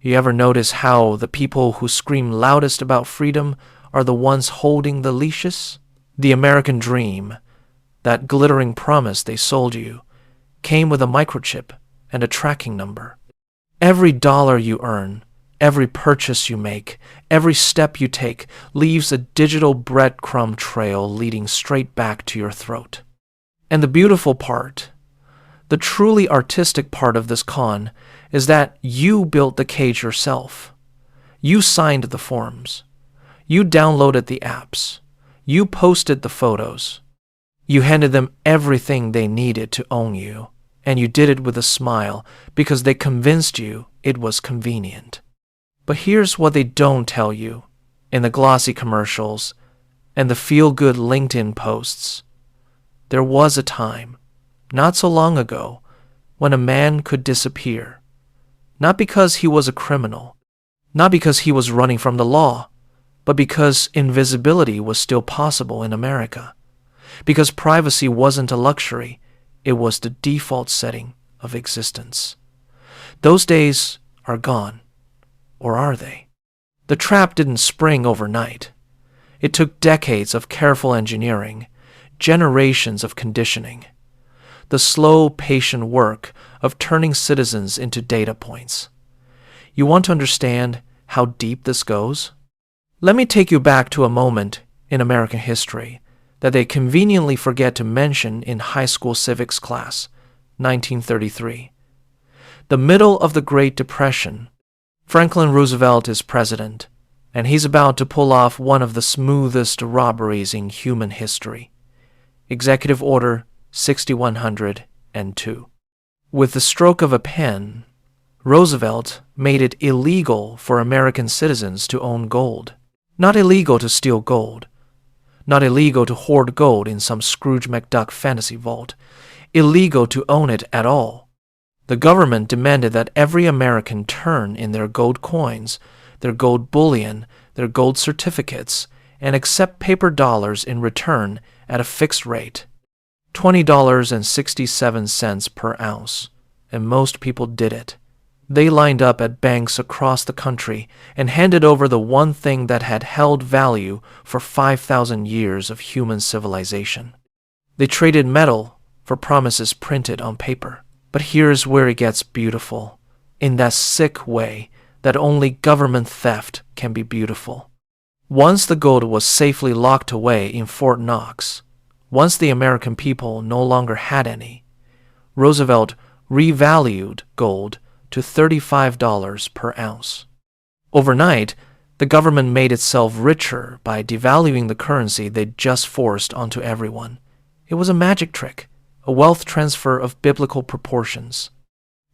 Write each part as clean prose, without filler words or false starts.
You ever notice how the people who scream loudest about freedom are the ones holding the leashes? The American dream, that glittering promise they sold you, came with a microchip and a tracking number. Every dollar you earn, every purchase you make, every step you take leaves a digital breadcrumb trail leading straight back to your throat. And the beautiful part, the truly artistic part of this con, is that you built the cage yourself. You signed the forms. You downloaded the apps. You posted the photos. You handed them everything they needed to own you, and you did it with a smile because they convinced you it was convenient. But here's what they don't tell you in the glossy commercials and the feel-good LinkedIn posts. There was a time, not so long ago, when a man could disappear. Not because he was a criminal, not because he was running from the law, but because invisibility was still possible in America. Because privacy wasn't a luxury, it was the default setting of existence. Those days are gone, or are they? The trap didn't spring overnight. It took decades of careful engineering, generations of conditioning, the slow, patient work of turning citizens into data points. You want to understand how deep this goes? Let me take you back to a moment in American history that they conveniently forget to mention in high school civics class, 1933. The middle of the Great Depression. Franklin Roosevelt is president, and he's about to pull off one of the smoothest robberies in human history. Executive Order 6102. With the stroke of a pen, Roosevelt made it illegal for American citizens to own gold. Not illegal to steal gold. Not illegal to hoard gold in some Scrooge McDuck fantasy vault. Illegal to own it at all. The government demanded that every American turn in their gold coins, their gold bullion, their gold certificates, and accept paper dollars in return at a fixed rate, $20.67 per ounce, and most people did it. They lined up at banks across the country and handed over the one thing that had held value for 5,000 years of human civilization. They traded metal for promises printed on paper. But here's where it gets beautiful, in that sick way that only government theft can be beautiful. Once the gold was safely locked away in Fort Knox, once the American people no longer had any, Roosevelt revalued gold to $35 per ounce. Overnight, the government made itself richer by devaluing the currency they'd just forced onto everyone. It was a magic trick, a wealth transfer of biblical proportions.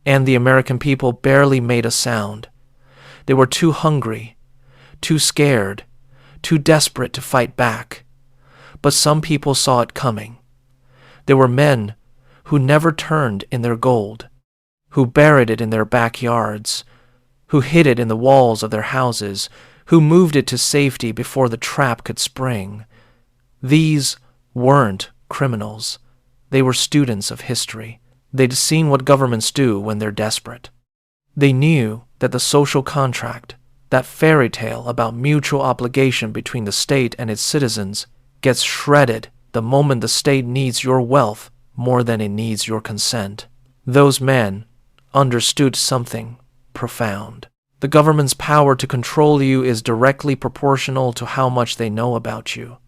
And the American people barely made a sound. They were too hungry, too scared, too desperate to fight back. But some people saw it coming. There were men who never turned in their gold, who buried it in their backyards, who hid it in the walls of their houses, who moved it to safety before the trap could spring. These weren't criminals. They were students of history. They'd seen what governments do when they're desperate. They knew that the social contract, that fairy tale about mutual obligation between the state and its citizens, gets shredded the moment the state needs your wealth more than it needs your consent. Those men understood something profound. The government's power to control you is directly proportional to how much they know about you.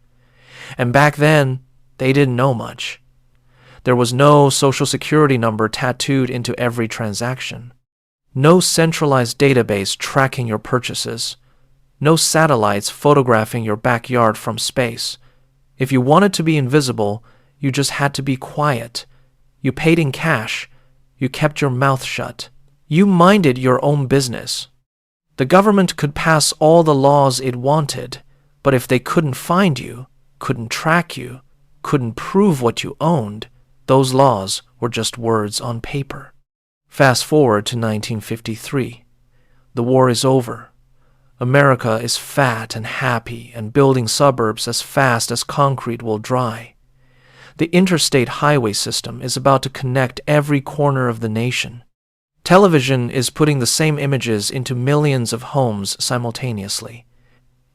And back then, they didn't know much. There was no social security number tattooed into every transaction. No centralized database tracking your purchases. No satellites photographing your backyard from space. If you wanted to be invisible, you just had to be quiet. You paid in cash. You kept your mouth shut. You minded your own business. The government could pass all the laws it wanted, but if they couldn't find you, couldn't track you, couldn't prove what you owned, those laws were just words on paper. Fast forward to 1953. The war is over. America is fat and happy and building suburbs as fast as concrete will dry. The interstate highway system is about to connect every corner of the nation. Television is putting the same images into millions of homes simultaneously.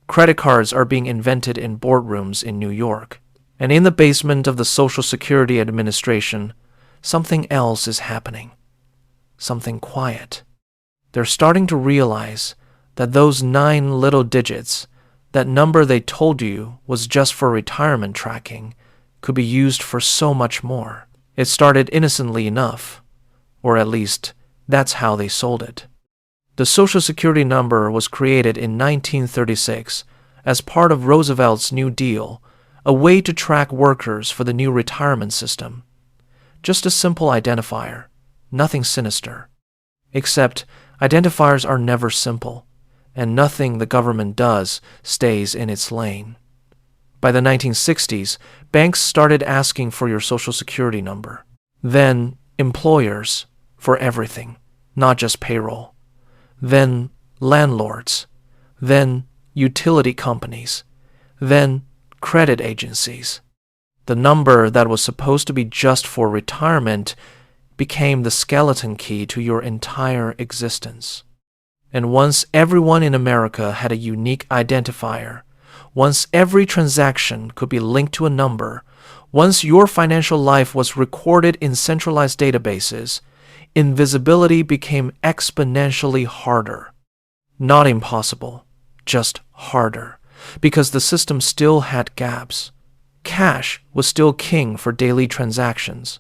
Credit cards are being invented in boardrooms in New York. And in the basement of the Social Security Administration, something else is happening. Something quiet. They're starting to realize that those 9 little digits, that number they told you was just for retirement tracking, could be used for so much more. It started innocently enough, or at least that's how they sold it. The Social Security number was created in 1936 as part of Roosevelt's New Deal, a way to track workers for the new retirement system. Just a simple identifier, nothing sinister. Except identifiers are never simple, and nothing the government does stays in its lane. By the 1960s, banks started asking for your Social Security number. Then employers, for everything, not just payroll. Then landlords. Then utility companies. Then credit agencies. The number that was supposed to be just for retirement became the skeleton key to your entire existence. And once everyone in America had a unique identifier, once every transaction could be linked to a number, once your financial life was recorded in centralized databases, invisibility became exponentially harder. Not impossible, just harder, because the system still had gaps. Cash was still king for daily transactions.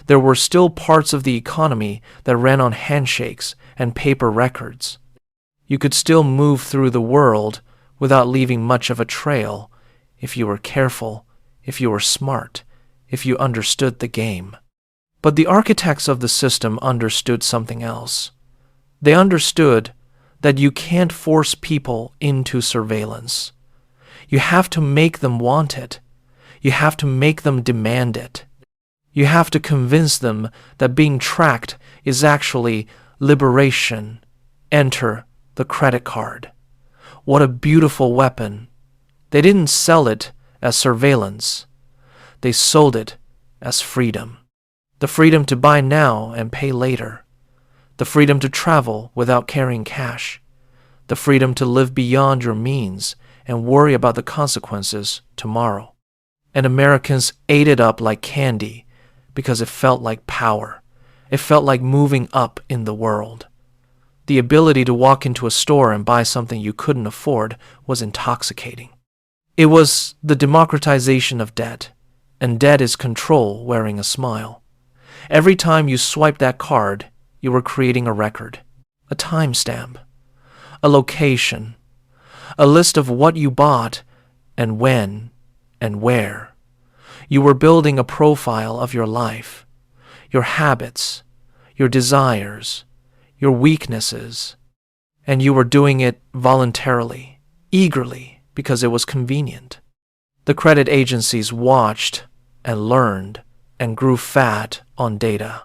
There were still parts of the economy that ran on handshakes and paper records. You could still move through the world without leaving much of a trail if you were careful, if you were smart, if you understood the game. But the architects of the system understood something else. They understood that you can't force people into surveillance. You have to make them want it. You have to make them demand it. You have to convince them that being tracked is actually liberation. Enter the credit card. What a beautiful weapon. They didn't sell it as surveillance. They sold it as freedom. The freedom to buy now and pay later. The freedom to travel without carrying cash. The freedom to live beyond your means and worry about the consequences tomorrow. And Americans ate it up like candy because it felt like power. It felt like moving up in the world. The ability to walk into a store and buy something you couldn't afford was intoxicating. It was the democratization of debt, and debt is control wearing a smile. Every time you swiped that card, you were creating a record, a timestamp, a location, a list of what you bought and when and where. You were building a profile of your life, your habits, your desires, your weaknesses, and you were doing it voluntarily, eagerly, because it was convenient. The credit agencies watched and learned and grew fat on data.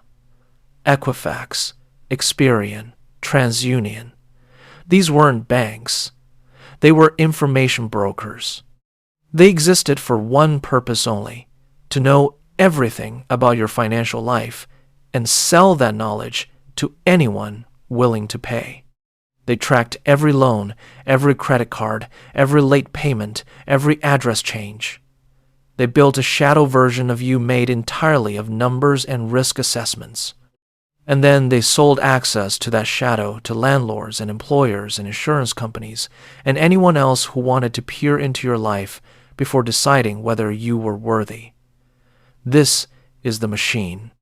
Equifax, Experian, TransUnion. These weren't banks. They were information brokers. They existed for one purpose only, to know everything about your financial life and sell that knowledge to anyone willing to pay. They tracked every loan, every credit card, every late payment, every address change. They built a shadow version of you made entirely of numbers and risk assessments. And then they sold access to that shadow to landlords and employers and insurance companies and anyone else who wanted to peer into your life before deciding whether you were worthy. This is the machine.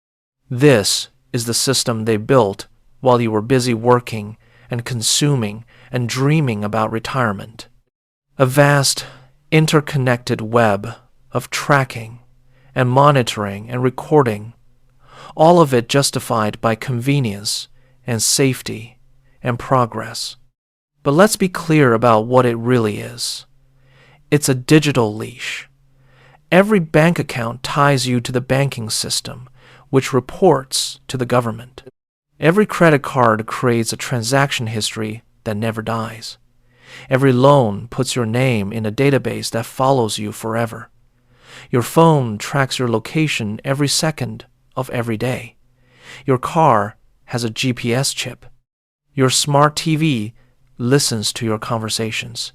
This is the system they built while you were busy working and consuming and dreaming about retirement. A vast, interconnected web of tracking and monitoring and recording, all of it justified by convenience and safety and progress. But let's be clear about what it really is. It's a digital leash. Every bank account ties you to the banking system, which reports to the government. Every credit card creates a transaction history that never dies. Every loan puts your name in a database that follows you forever. Your phone tracks your location every second of every day. Your car has a GPS chip. Your smart TV listens to your conversations.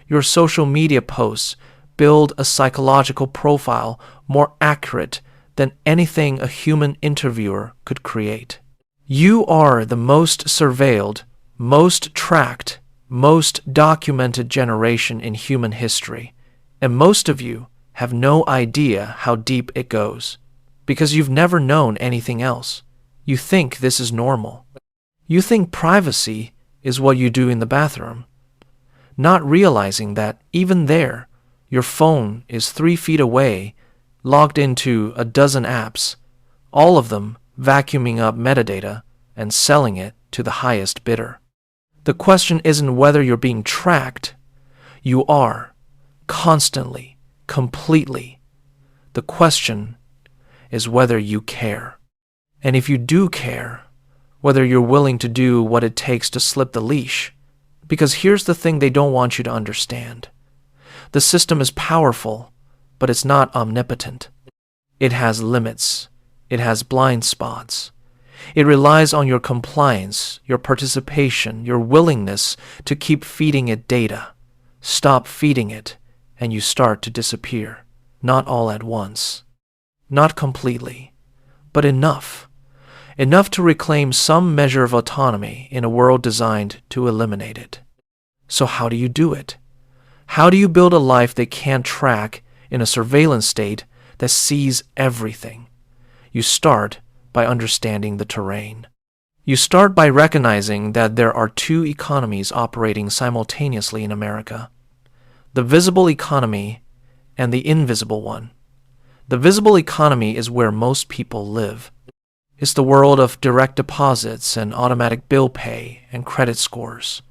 Your social media posts build a psychological profile more accurate than anything a human interviewer could create. You are the most surveilled, most tracked, most documented generation in human history, and most of you have no idea how deep it goes, because you've never known anything else. You think this is normal. You think privacy is what you do in the bathroom, not realizing that even there, your phone is 3 feet away, logged into a dozen apps, all of them vacuuming up metadata and selling it to the highest bidder. The question isn't whether you're being tracked. You are, constantly, completely. The question is whether you care. And if you do care, whether you're willing to do what it takes to slip the leash. Because here's the thing they don't want you to understand. The system is powerful, but it's not omnipotent. It has limits. It has blind spots. It relies on your compliance, your participation, your willingness to keep feeding it data. Stop feeding it, and you start to disappear. Not all at once. Not completely, but enough. Enough to reclaim some measure of autonomy in a world designed to eliminate it. So how do you do it? How do you build a life they can't track in a surveillance state that sees everything? You start by understanding the terrain. You start by recognizing that there are 2 economies operating simultaneously in America: the visible economy and the invisible one. The visible economy is where most people live. It's the world of direct deposits and automatic bill pay and credit scores.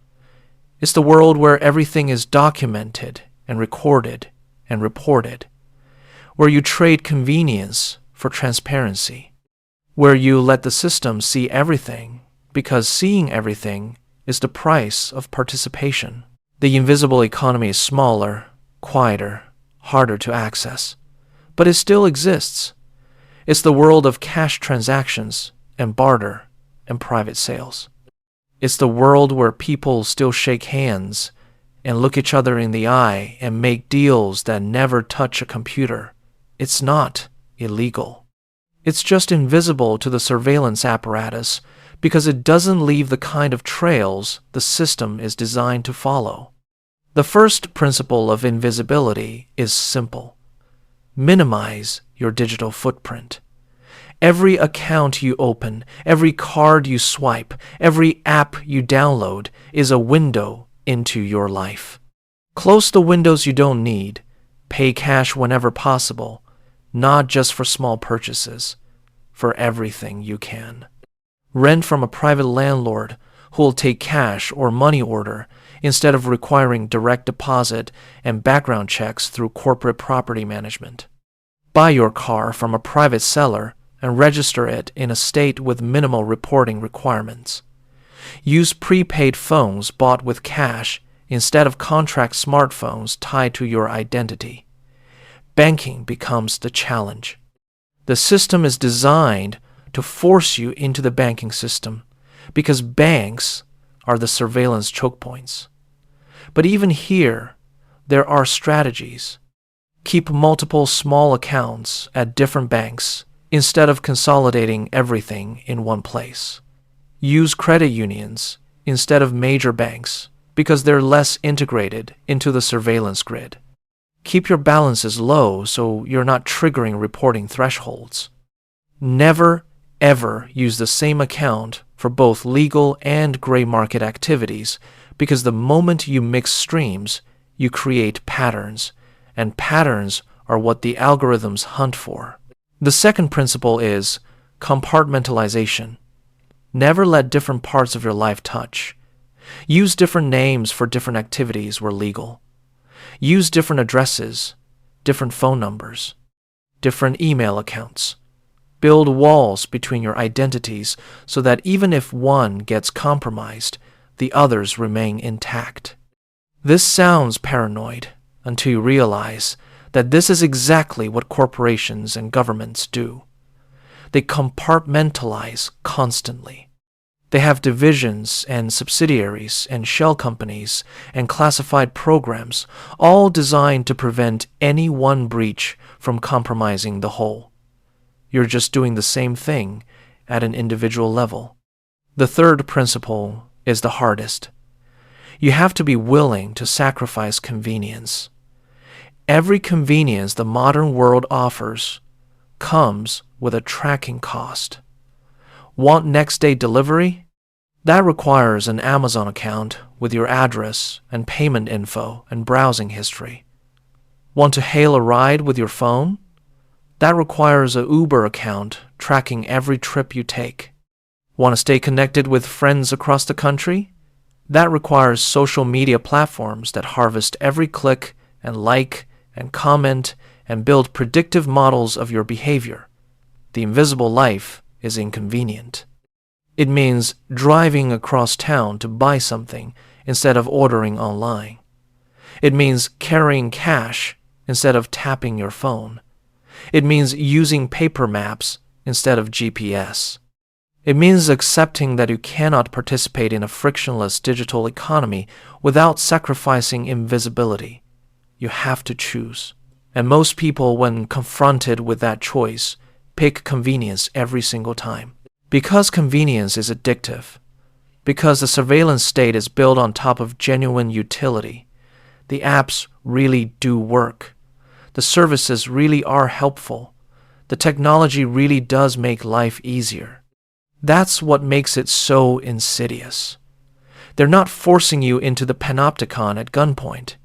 It's the world where everything is documented and recorded and reported, where you trade convenience for transparency, where you let the system see everything because seeing everything is the price of participation. The invisible economy is smaller, quieter, harder to access, but it still exists. It's the world of cash transactions and barter and private sales. It's the world where people still shake hands and look each other in the eye and make deals that never touch a computer. It's not illegal. It's just invisible to the surveillance apparatus because it doesn't leave the kind of trails the system is designed to follow. The first principle of invisibility is simple. Minimize your digital footprint. Every account you open, every card you swipe, every app you download is a window into your life. Close the windows you don't need. Pay cash whenever possible, not just for small purchases, for everything you can. Rent from a private landlord who will take cash or money order instead of requiring direct deposit and background checks through corporate property management. Buy your car from a private seller and register it in a state with minimal reporting requirements. Use prepaid phones bought with cash instead of contract smartphones tied to your identity. Banking becomes the challenge. The system is designed to force you into the banking system because banks are the surveillance choke points. But even here, there are strategies. Keep multiple small accounts at different banks instead of consolidating everything in one place. Use credit unions instead of major banks because they're less integrated into the surveillance grid. Keep your balances low so you're not triggering reporting thresholds. Never, ever use the same account for both legal and gray market activities because the moment you mix streams, you create patterns, and patterns are what the algorithms hunt for. The second principle is compartmentalization. Never let different parts of your life touch. Use different names for different activities where legal. Use different addresses, different phone numbers, different email accounts. Build walls between your identities so that even if one gets compromised, the others remain intact. This sounds paranoid until you realize that this is exactly what corporations and governments do. They compartmentalize constantly. They have divisions and subsidiaries and shell companies and classified programs, all designed to prevent any one breach from compromising the whole. You're just doing the same thing at an individual level. The third principle is the hardest. You have to be willing to sacrifice convenience. Every convenience the modern world offers comes with a tracking cost. Want next-day delivery? That requires an Amazon account with your address and payment info and browsing history. Want to hail a ride with your phone? That requires a Uber account tracking every trip you take. Want to stay connected with friends across the country? That requires social media platforms that harvest every click and like and comment and build predictive models of your behavior. The invisible life is inconvenient. It means driving across town to buy something instead of ordering online. It means carrying cash instead of tapping your phone. It means using paper maps instead of GPS. It means accepting that you cannot participate in a frictionless digital economy without sacrificing invisibility. You have to choose. And most people, when confronted with that choice, pick convenience every single time. Because convenience is addictive, because the surveillance state is built on top of genuine utility, the apps really do work. The services really are helpful. The technology really does make life easier. That's what makes it so insidious. They're not forcing you into the panopticon at gunpoint.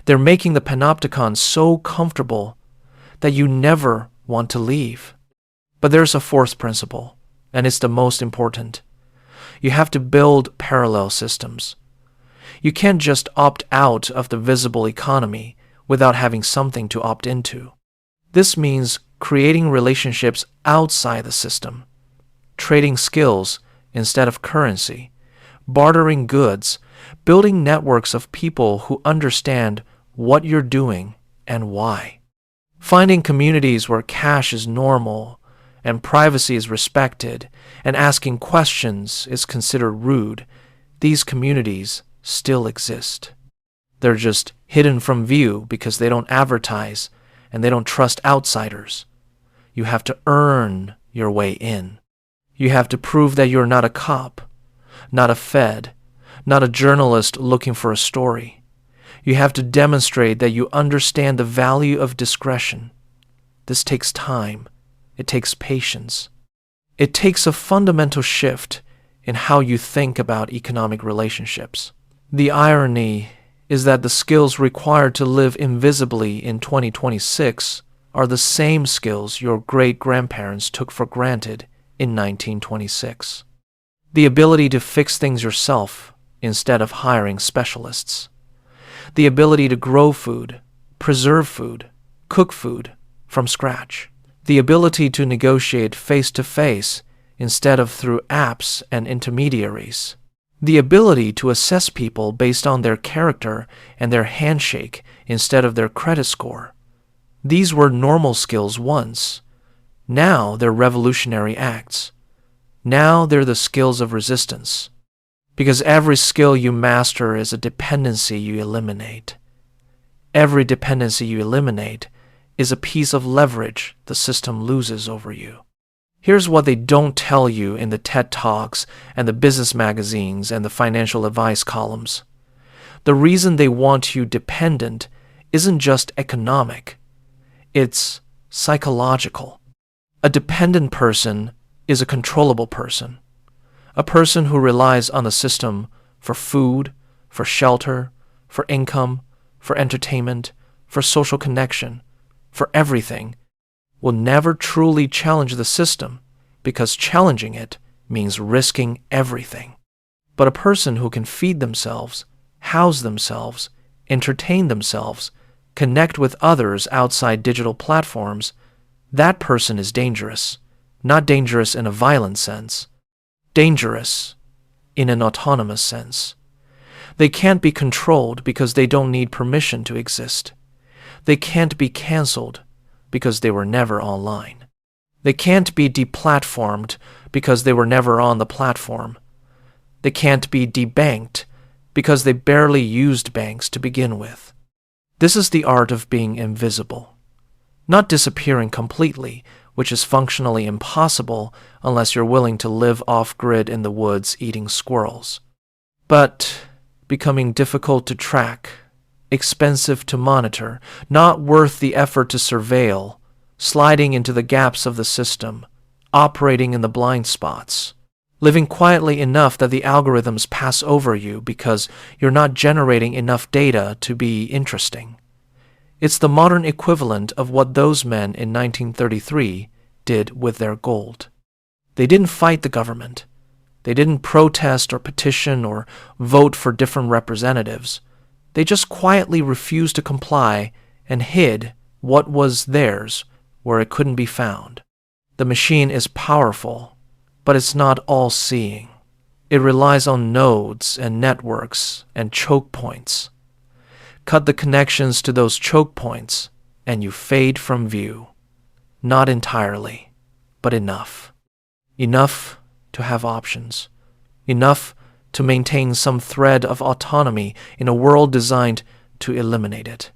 They're making the panopticon so comfortable that you never want to leave. But there's a fourth principle, and it's the most important. You have to build parallel systems. You can't just opt out of the visible economy without having something to opt into. This means creating relationships outside the system, trading skills instead of currency, bartering goods, building networks of people who understand what you're doing and why. Finding communities where cash is normal and privacy is respected and asking questions is considered rude. These communities still exist. They're just hidden from view because they don't advertise and they don't trust outsiders. You have to earn your way in. You have to prove that you're not a cop, not a Fed, not a journalist looking for a story. You have to demonstrate that you understand the value of discretion. This takes time. It takes patience. It takes a fundamental shift in how you think about economic relationships. The irony is that the skills required to live invisibly in 2026 are the same skills your great-grandparents took for granted in 1926. The ability to fix things yourself instead of hiring specialists. The ability to grow food, preserve food, cook food from scratch. The ability to negotiate face-to-face instead of through apps and intermediaries. The ability to assess people based on their character and their handshake instead of their credit score. These were normal skills once. Now they're revolutionary acts. Now they're the skills of resistance. Because every skill you master is a dependency you eliminate. Every dependency you eliminate is a piece of leverage the system loses over you. Here's what they don't tell you in the TED Talks and the business magazines and the financial advice columns. The reason they want you dependent isn't just economic. It's psychological. A dependent person is a controllable person. A person who relies on the system for food, for shelter, for income, for entertainment, for social connection, for everything, will never truly challenge the system because challenging it means risking everything. But a person who can feed themselves, house themselves, entertain themselves, connect with others outside digital platforms, that person is dangerous. Not dangerous in a violent sense. Dangerous in an autonomous sense. They can't be controlled because they don't need permission to exist. They can't be canceled because they were never online. They can't be deplatformed because they were never on the platform. They can't be debanked because they barely used banks to begin with. This is the art of being invisible. Not disappearing completely, which is functionally impossible unless you're willing to live off-grid in the woods eating squirrels, but becoming difficult to track, expensive to monitor, not worth the effort to surveil, sliding into the gaps of the system, operating in the blind spots, living quietly enough that the algorithms pass over you because you're not generating enough data to be interesting. It's the modern equivalent of what those men in 1933 did with their gold. They didn't fight the government. They didn't protest or petition or vote for different representatives. They just quietly refused to comply and hid what was theirs where it couldn't be found. The machine is powerful, but it's not all-seeing. It relies on nodes and networks and choke points. Cut the connections to those choke points, and you fade from view. Not entirely, but enough. Enough to have options. Enough to maintain some thread of autonomy in a world designed to eliminate it.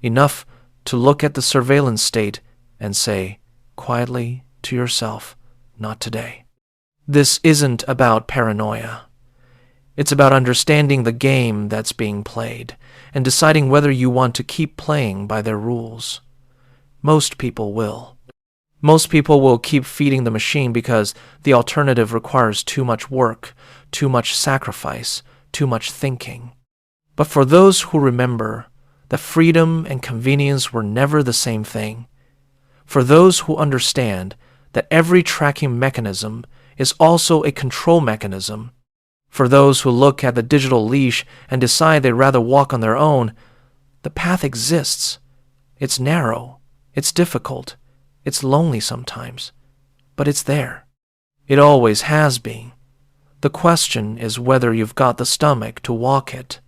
Enough to look at the surveillance state and say, quietly to yourself, not today. This isn't about paranoia. It's about understanding the game that's being played and deciding whether you want to keep playing by their rules. Most people will. Most people will keep feeding the machine because the alternative requires too much work, too much sacrifice, too much thinking. But for those who remember that freedom and convenience were never the same thing, for those who understand that every tracking mechanism is also a control mechanism, for those who look at the digital leash and decide they'd rather walk on their own, the path exists. It's narrow, it's difficult, it's lonely sometimes, but it's there. It always has been. The question is whether you've got the stomach to walk it.